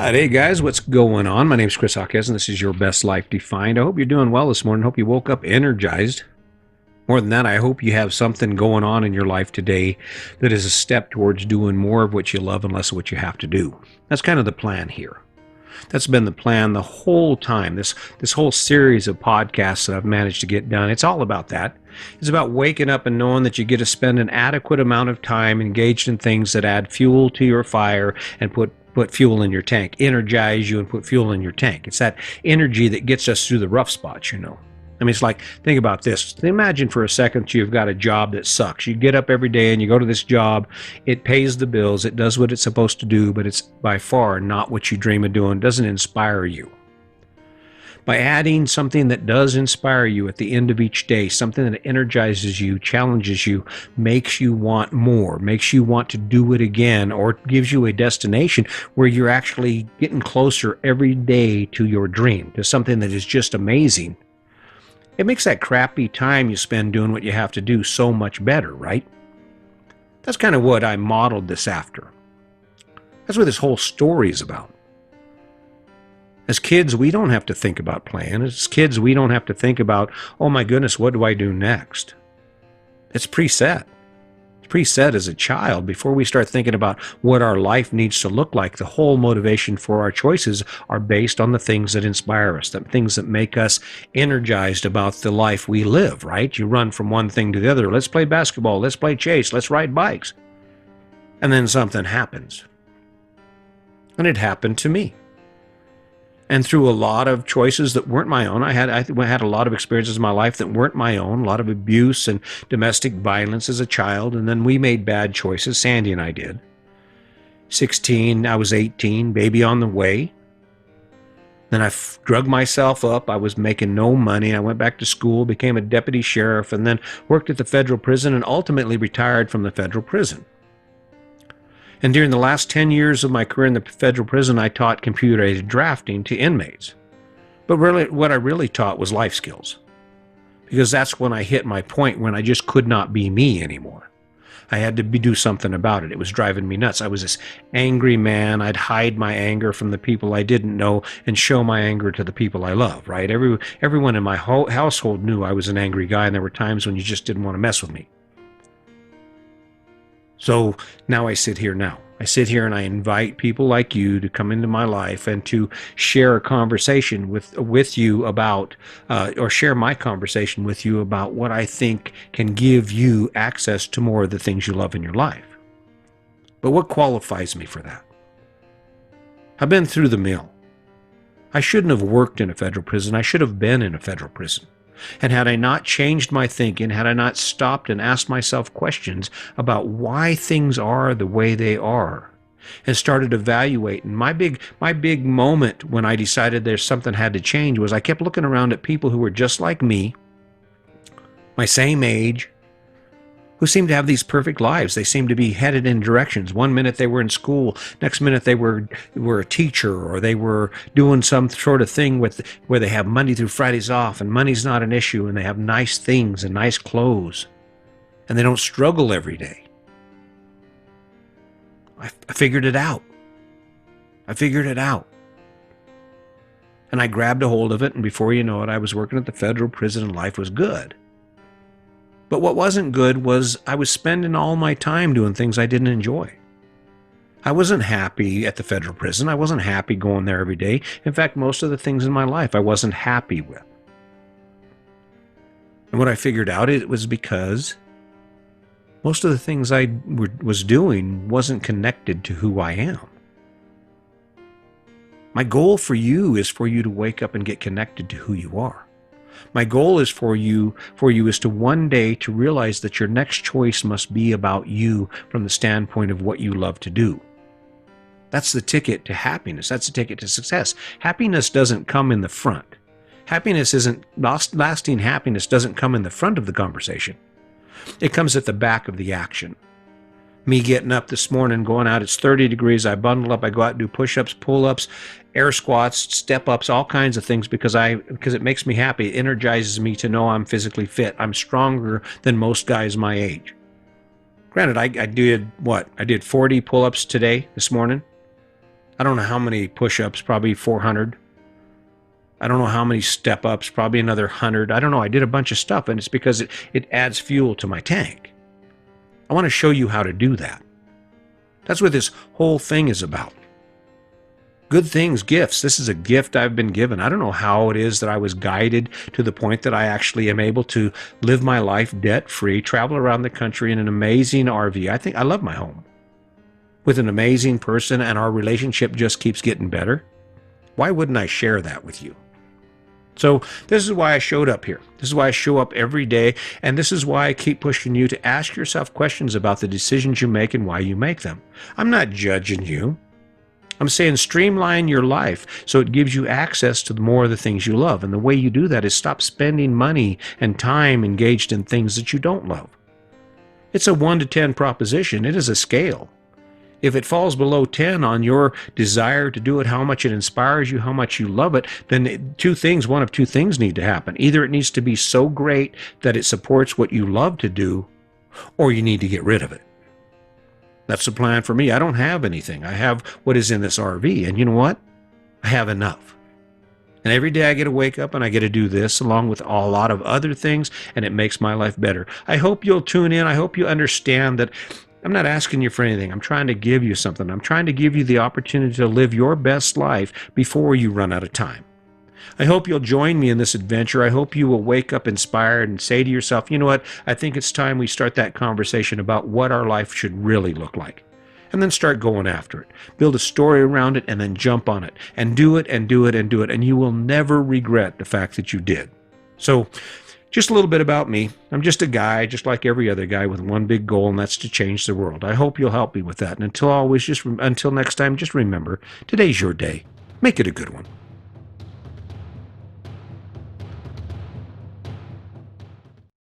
Right, hey guys, what's going on? My name is Chris Hawkes, and this is Your Best Life Defined. I hope you're doing well this morning. Hope you woke up energized. More than that, I hope you have something going on in your life today that is a step towards doing more of what you love and less of what you have to do. That's kind of the plan here. That's been the plan the whole time. This whole series of podcasts that I've managed to get done, it's all about that. It's about waking up and knowing that you get to spend an adequate amount of time engaged in things that add fuel to your fire and put fuel in your tank, energize you and put fuel in your tank. It's that energy that gets us through the rough spots, I mean, it's like, think about this. Imagine for a second you've got a job that sucks. You get up every day and you go to this job. It pays the bills. It does what it's supposed to do, but it's by far not what you dream of doing. It doesn't inspire you. By adding something that does inspire you at the end of each day, something that energizes you, challenges you, makes you want more, makes you want to do it again, or gives you a destination where you're actually getting closer every day to your dream, to something that is just amazing, it makes that crappy time you spend doing what you have to do so much better, right? That's kind of what I modeled this after. That's what this whole story is about. As kids, we don't have to think about plans. As kids, we don't have to think about, oh my goodness, what do I do next? It's preset. It's preset as a child. Before we start thinking about what our life needs to look like, the whole motivation for our choices are based on the things that inspire us, the things that make us energized about the life we live, right? You run from one thing to the other. Let's play basketball. Let's play chase. Let's ride bikes. And then something happens. And it happened to me. And through a lot of choices that weren't my own, I had a lot of experiences in my life that weren't my own, a lot of abuse and domestic violence as a child, and then we made bad choices, Sandy and I did. 16, I was 18, baby on the way. Then I drug myself up. I was making no money. I went back to school, became a deputy sheriff, and then worked at the federal prison and ultimately retired from the federal prison. And during the last 10 years of my career in the federal prison, I taught computer-aided drafting to inmates. But really, what I really taught was life skills. Because that's when I hit my point when I just could not be me anymore. I had to do something about it. It was driving me nuts. I was this angry man. I'd hide my anger from the people I didn't know and show my anger to the people I love, right? Everyone in my whole household knew I was an angry guy, and there were times when you just didn't want to mess with me. So now I sit here now. I sit here and I invite people like you to come into my life and to share a conversation with you about, or share my conversation with you about what I think can give you access to more of the things you love in your life. But what qualifies me for that? I've been through the mill. I shouldn't have worked in a federal prison. I should have been in a federal prison. And had I not changed my thinking, had I not stopped and asked myself questions about why things are the way they are, and started evaluating, my big moment when I decided there's something had to change was I kept looking around at people who were just like me, my same age, who seemed to have these perfect lives. They seemed to be headed in directions. One minute they were in school, next minute they were a teacher, or they were doing some sort of thing where they have Monday through Fridays off, and money's not an issue, and they have nice things and nice clothes, and they don't struggle every day. I figured it out. And I grabbed a hold of it, and before you know it, I was working at the federal prison and life was good. But what wasn't good was I was spending all my time doing things I didn't enjoy. I wasn't happy at the federal prison. I wasn't happy going there every day. In fact, most of the things in my life I wasn't happy with. And what I figured out, it was because most of the things I was doing wasn't connected to who I am. My goal for you is for you to wake up and get connected to who you are. My goal is for you is to one day to realize that your next choice must be about you from the standpoint of what you love to do. That's the ticket to happiness. That's the ticket to success. Happiness doesn't come in the front. Lasting happiness doesn't come in the front of the conversation. It comes at the back of the action. Me getting up this morning, going out, it's 30 degrees, I bundle up, I go out and do push-ups, pull-ups, air squats, step-ups, all kinds of things because it makes me happy. It energizes me to know I'm physically fit. I'm stronger than most guys my age. Granted, I did 40 pull-ups this morning. I don't know how many push-ups, probably 400. I don't know how many step-ups, probably another 100. I don't know. I did a bunch of stuff, and it's because it adds fuel to my tank. I want to show you how to do that. That's what this whole thing is about. Good things, gifts. This is a gift I've been given. I don't know how it is that I was guided to the point that I actually am able to live my life debt-free, travel around the country in an amazing RV. I think I love my home. With an amazing person, and our relationship just keeps getting better. Why wouldn't I share that with you? So this is why I showed up here. This is why I show up every day, and this is why I keep pushing you to ask yourself questions about the decisions you make and why you make them. I'm not judging you. I'm saying streamline your life so it gives you access to more of the things you love. And the way you do that is stop spending money and time engaged in things that you don't love. It's a 1 to 10 proposition. It is a scale. If it falls below 10 on your desire to do it, how much it inspires you, how much you love it, then one of two things need to happen. Either it needs to be so great that it supports what you love to do, or you need to get rid of it. That's the plan for me. I don't have anything. I have what is in this RV. And you know what? I have enough. And every day I get to wake up and I get to do this along with a lot of other things, and it makes my life better. I hope you'll tune in. I hope you understand that I'm not asking you for anything. I'm trying to give you something. I'm trying to give you the opportunity to live your best life before you run out of time. I hope you'll join me in this adventure. I hope you will wake up inspired and say to yourself, you know what, I think it's time we start that conversation about what our life should really look like. And then start going after it. Build a story around it and then jump on it. And do it and do it and do it. And you will never regret the fact that you did. So just a little bit about me. I'm just a guy, just like every other guy, with one big goal, and that's to change the world. I hope you'll help me with that. And until next time, just remember, today's your day. Make it a good one.